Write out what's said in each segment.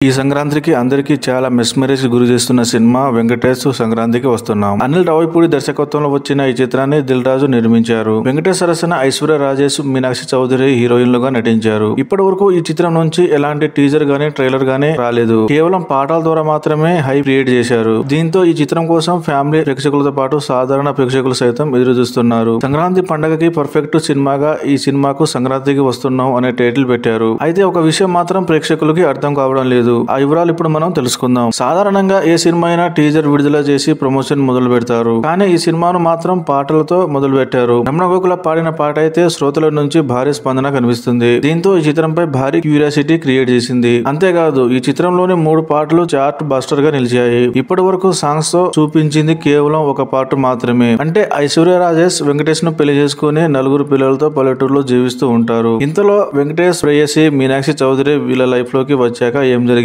ఈ సంక్రాంతికి అందరికీ చాలా మెస్మరైజ్ గురి చేస్తున్న సినిమా వెంకటేష్ సంక్రాంతికి వస్తున్నాం. అనిల్ రావిపూడి దర్శకత్వంలో వచ్చిన ఈ చిత్రాన్ని దిల్ రాజు నిర్మించారు. వెంకటేష్ సరసన ఐశ్వర్య రాజేష్, మీనాక్షి చౌదరి హీరోయిన్లుగా నటించారు. ఇప్పటి వరకు ఈ చిత్రం నుంచి ఎలాంటి టీజర్ గానీ ట్రైలర్ గానీ రాలేదు. కేవలం పాటల ద్వారా మాత్రమే హైప్ క్రియేట్ చేశారు. దీంతో ఈ చిత్రం కోసం ఫ్యామిలీ ప్రేక్షకులతో పాటు సాధారణ ప్రేక్షకులు సైతం ఎదురు చూస్తున్నారు. సంక్రాంతి పండగకి పర్ఫెక్ట్ సినిమాగా ఈ సినిమాకు సంక్రాంతికి వస్తున్నాం అనే టైటిల్ పెట్టారు. అయితే ఒక విషయం మాత్రం ప్రేక్షకులకి అర్థం కావడం లేదు. ఆ వివరాలు ఇప్పుడు మనం తెలుసుకుందాం. సాధారణంగా ఏ సినిమా అయినా టీజర్ విడుదల చేసి ప్రమోషన్ మొదలు పెడతారు. కానీ ఈ సినిమాను మాత్రం పాటలతో మొదలు పెట్టారు. రమణ గోకుల పాడిన పాట అయితే శ్రోతల నుంచి భారీ స్పందన కనిపిస్తుంది. దీంతో ఈ చిత్రంపై భారీ క్యూరియాసిటీ క్రియేట్ చేసింది. అంతేకాదు ఈ చిత్రంలోని 3 పాటలు చార్ట్ బస్టర్ గా నిలిచాయి. ఇప్పటి వరకు సాంగ్స్ తో చూపించింది కేవలం ఒక పాట మాత్రమే. అంటే ఐశ్వర్య రాజేష్ వెంకటేష్ ను పెళ్లి చేసుకుని 4 పిల్లలతో పల్లెటూరులో జీవిస్తూ ఉంటారు. ఇంతలో వెంకటేష్, ప్రేయసి, మీనాక్షి చౌదరి వీళ్ళ లైఫ్ లోకి వచ్చాక ఏం జరిగింది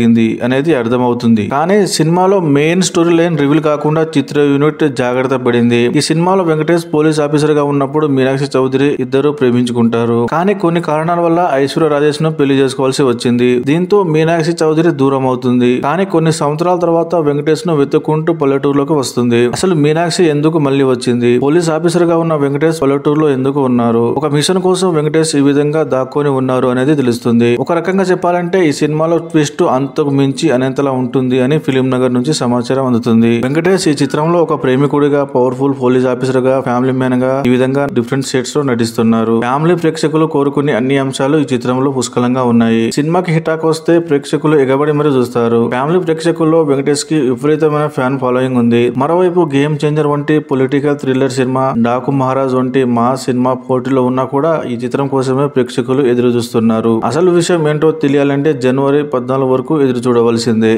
అనేది అర్థమవుతుంది. కానీ సినిమాలో మెయిన్ స్టోరీ లైన్ రివీల్ కాకుండా చిత్ర యూనిట్ జాగ్రత్త పడింది. ఈ సినిమాలో వెంకటేష్ పోలీస్ ఆఫీసర్ గా ఉన్నప్పుడు మీనాక్షి చౌదరి ఇద్దరు ప్రేమించుకుంటారు. కానీ కొన్ని కారణాల వల్ల ఐశ్వర్య రాజేష్ ను పెళ్లి చేసుకోవాల్సి వచ్చింది. దీంతో మీనాక్షి చౌదరి దూరం అవుతుంది. కానీ కొన్ని సంవత్సరాల తర్వాత వెంకటేష్ ను వెతుక్కుంటూ పల్లెటూరులోకి వస్తుంది. అసలు మీనాక్షి ఎందుకు మళ్ళీ వచ్చింది? పోలీస్ ఆఫీసర్ గా ఉన్న వెంకటేష్ పల్లెటూరులో ఎందుకు ఉన్నారు? ఒక మిషన్ కోసం వెంకటేష్ ఈ విధంగా దాక్కొని ఉన్నారు అనేది తెలుస్తుంది. ఒక రకంగా చెప్పాలంటే ఈ సినిమాలో ట్విస్ట్ అంతకు మించి అనేంతలా ఉంటుంది అని ఫిలిం నగర్ నుంచి సమాచారం అందుతుంది. వెంకటేష్ ఈ చిత్రంలో ఒక ప్రేమికుడిగా, పవర్ఫుల్ పోలీస్ ఆఫీసర్ గా, ఫ్యామిలీ మ్యాన్ గా ఈ విధంగా డిఫరెంట్ షేడ్స్ లో నటిస్తున్నారు. ఫ్యామిలీ ప్రేక్షకులు కోరుకునే అన్ని అంశాలు ఈ చిత్రంలో పుష్కలంగా ఉన్నాయి. సినిమాకి హిటాక్ వస్తే ప్రేక్షకులు ఎగబడి మరీ చూస్తారు. ఫ్యామిలీ ప్రేక్షకుల్లో వెంకటేష్ కి విపరీతమైన ఫ్యాన్ ఫాలోయింగ్ ఉంది. మరోవైపు గేమ్ చేంజర్ వంటి political thriller cinema, Daaku Maharaj వంటి మా సినిమా పోటీలో ఉన్నా కూడా ఈ చిత్రం కోసమే ప్రేక్షకులు ఎదురు చూస్తున్నారు. అసలు విషయం ఏంటో తెలియాలంటే జనవరి 14 వరకు ఎదురు చూడవలసిందే.